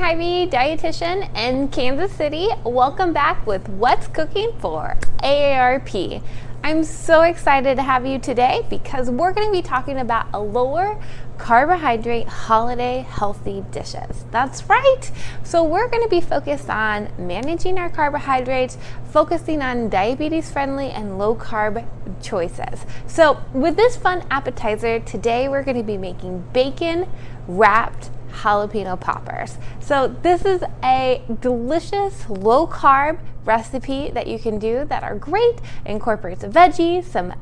Hy-Vee, dietitian in Kansas City. Welcome back with What's Cooking for AARP. I'm so excited to have you today because we're going to be talking about a lower carbohydrate holiday healthy dishes. That's right. So we're going to be focused on managing our carbohydrates, focusing on diabetes friendly and low carb choices. So with this fun appetizer, today we're going to be making bacon wrapped jalapeno poppers. So this is a delicious low carb recipe that you can do that are great. It incorporates veggies, some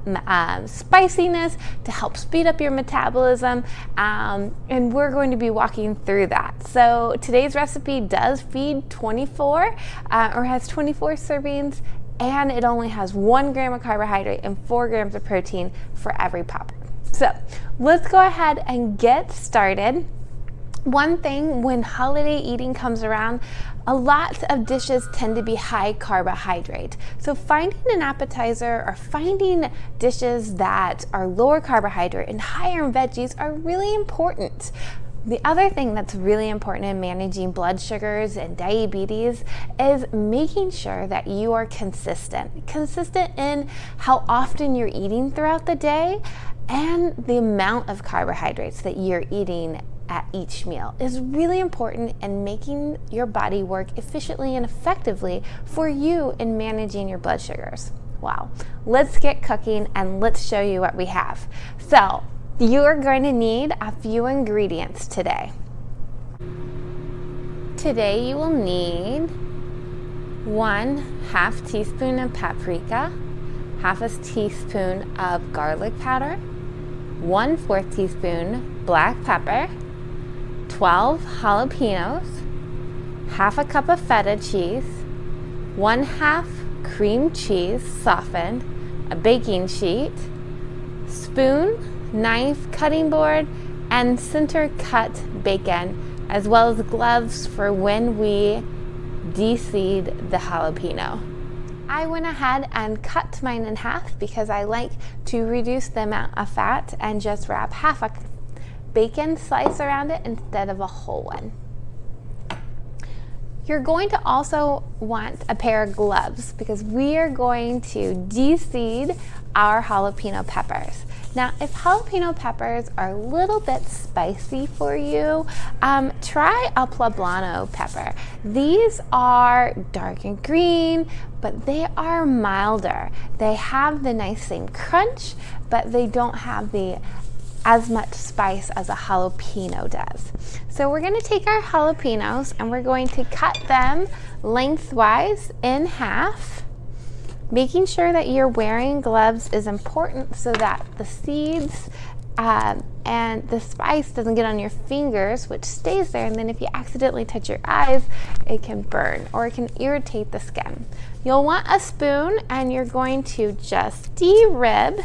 spiciness to help speed up your metabolism, and we're going to be walking through that. So today's recipe does feed 24 or has 24 servings, and it only has 1 gram of carbohydrate and 4 grams of protein for every popper. So let's go ahead and get started. One thing when holiday eating comes around, a lot of dishes tend to be high carbohydrate. So finding an appetizer or finding dishes that are lower carbohydrate and higher in veggies are really important. The other thing that's really important in managing blood sugars and diabetes is making sure that you are consistent. Consistent in how often you're eating throughout the day and the amount of carbohydrates that you're eating at each meal is really important in making your body work efficiently and effectively for you in managing your blood sugars. Wow, let's get cooking and let's show you what we have. So you are going to need a few ingredients today. Today you will need 1/2 teaspoon of paprika, 1/2 teaspoon of garlic powder, 1/4 teaspoon black pepper, 12 jalapenos, 1/2 cup of feta cheese, 1/2 cream cheese softened, a baking sheet, spoon, knife, cutting board, and center cut bacon, as well as gloves for when we de-seed the jalapeno. I went ahead and cut mine in half because I like to reduce the amount of fat and just wrap 1/2 bacon slice around it instead of a whole one. You're going to also want a pair of gloves because we are going to de-seed our jalapeno peppers. Now, if jalapeno peppers are a little bit spicy for you, try a poblano pepper. These are dark and green, but they are milder. They have the nice same crunch, but they don't have as much spice as a jalapeno does. So we're going to take our jalapenos and we're going to cut them lengthwise in half. Making sure that you're wearing gloves is important so that the seeds and the spice doesn't get on your fingers, which stays there, and then if you accidentally touch your eyes, it can burn or it can irritate the skin. You'll want a spoon and you're going to just de-rib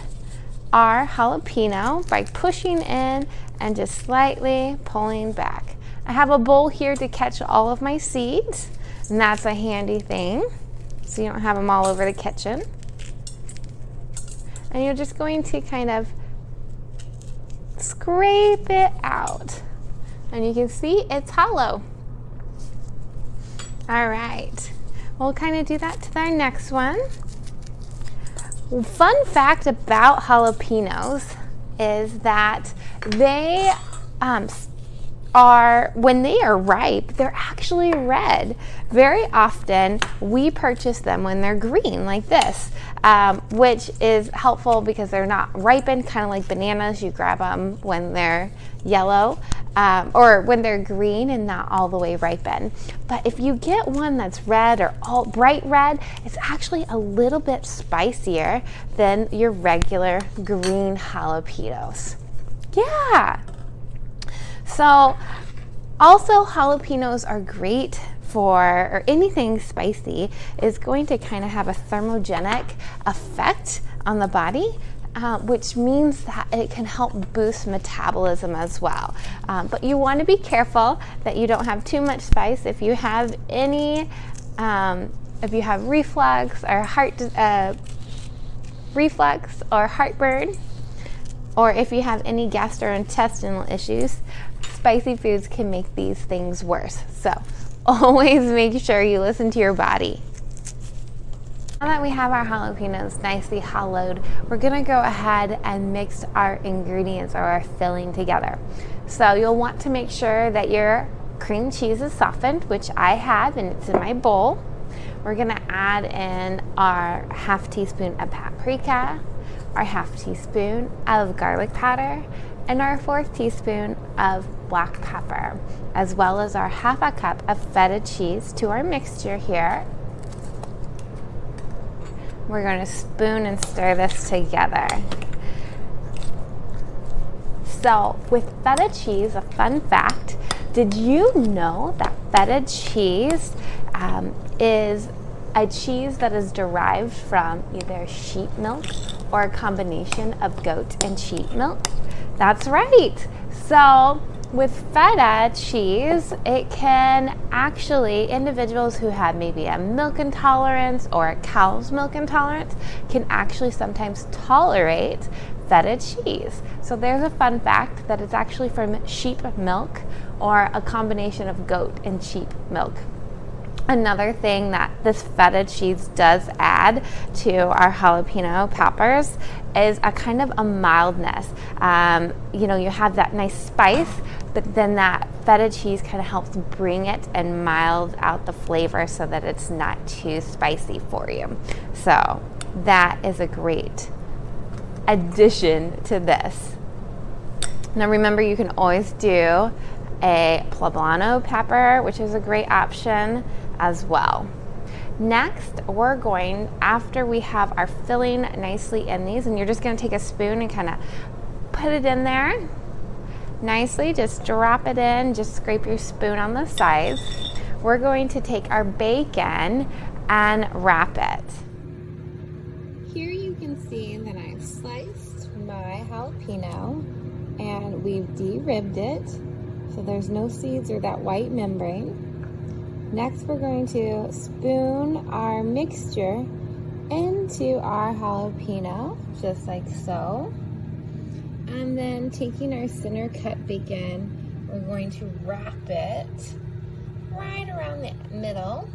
our jalapeno by pushing in and just slightly pulling back. I have a bowl here to catch all of my seeds, and that's a handy thing so you don't have them all over the kitchen. And you're just going to kind of scrape it out, and you can see it's hollow. All right, we'll kind of do that to our next one. Fun fact about jalapenos is that they when they are ripe, they're actually red. Very often we purchase them when they're green like this, which is helpful because they're not ripened, kind of like bananas. You grab them when they're yellow or when they're green and not all the way ripened. But if you get one that's red or all bright red, it's actually a little bit spicier than your regular green jalapenos. Yeah. So also jalapenos are great for, or anything spicy is going to kind of have a thermogenic effect on the body, which means that it can help boost metabolism as well. But you want to be careful that you don't have too much spice. If you have any, if you have reflux or heartburn, or if you have any gastrointestinal issues, spicy foods can make these things worse. So always make sure you listen to your body. Now that we have our jalapenos nicely hollowed, we're gonna go ahead and mix our ingredients or our filling together. So you'll want to make sure that your cream cheese is softened, which I have, and it's in my bowl. We're gonna add in our half teaspoon of paprika, our half teaspoon of garlic powder, and our 4th teaspoon of black pepper, as well as our half a cup of feta cheese to our mixture here. We're going to spoon and stir this together. So with feta cheese, a fun fact, did you know that feta cheese is a cheese that is derived from either sheep milk or a combination of goat and sheep milk? That's right. So with feta cheese, it can actually, individuals who have maybe a milk intolerance or a cow's milk intolerance can actually sometimes tolerate feta cheese. So there's a fun fact that it's actually from sheep milk or a combination of goat and sheep milk. Another thing that this feta cheese does add to our jalapeno peppers is a kind of a mildness. You have that nice spice, but then that feta cheese kind of helps bring it and mild out the flavor so that it's not too spicy for you. So that is a great addition to this. Now remember, you can always do a poblano pepper, which is a great option as well. Next, we're going, after we have our filling nicely in these, and you're just going to take a spoon and kind of put it in there nicely, just drop it in, just scrape your spoon on the sides. We're going to take our bacon and wrap it. Here you can see that I've sliced my jalapeno and we've de-ribbed it, so there's no seeds or that white membrane. Next, we're going to spoon our mixture into our jalapeno, just like so. And then taking our center cut bacon, we're going to wrap it right around the middle.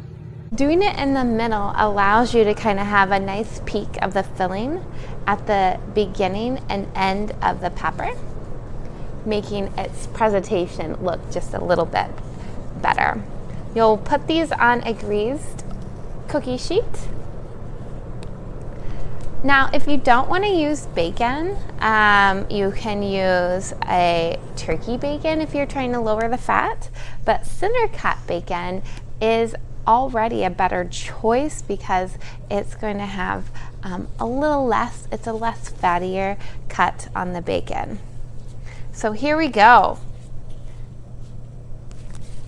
Doing it in the middle allows you to kind of have a nice peek of the filling at the beginning and end of the pepper, making its presentation look just a little bit better. You'll put these on a greased cookie sheet. Now, if you don't want to use bacon, you can use a turkey bacon if you're trying to lower the fat, but center cut bacon is already a better choice because it's going to have a little less, it's a less fattier cut on the bacon. So here we go.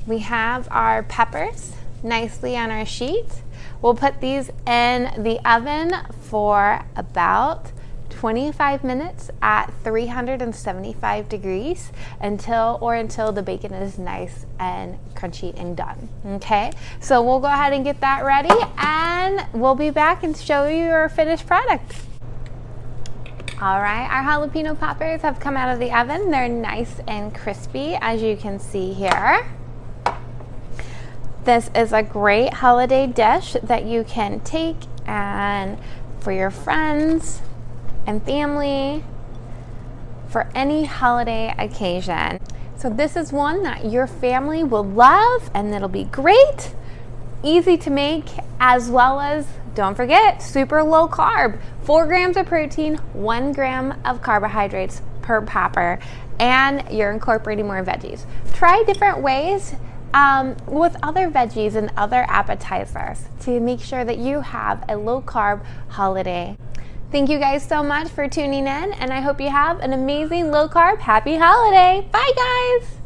We have our peppers nicely on our sheet. We'll put these in the oven for about 25 minutes at 375 degrees until the bacon is nice and crunchy and done. Okay, so we'll go ahead and get that ready and we'll be back and show you our finished product. All right, our jalapeno poppers have come out of the oven. They're nice and crispy, as you can see here. This is a great holiday dish that you can take and for your friends and family for any holiday occasion. So this is one that your family will love and it'll be great, easy to make, as well as, don't forget, super low carb, 4 grams of protein, 1 gram of carbohydrates per popper, and you're incorporating more veggies. Try different ways with other veggies and other appetizers to make sure that you have a low carb holiday. Thank you guys so much for tuning in, and I hope you have an amazing low carb happy holiday. Bye guys.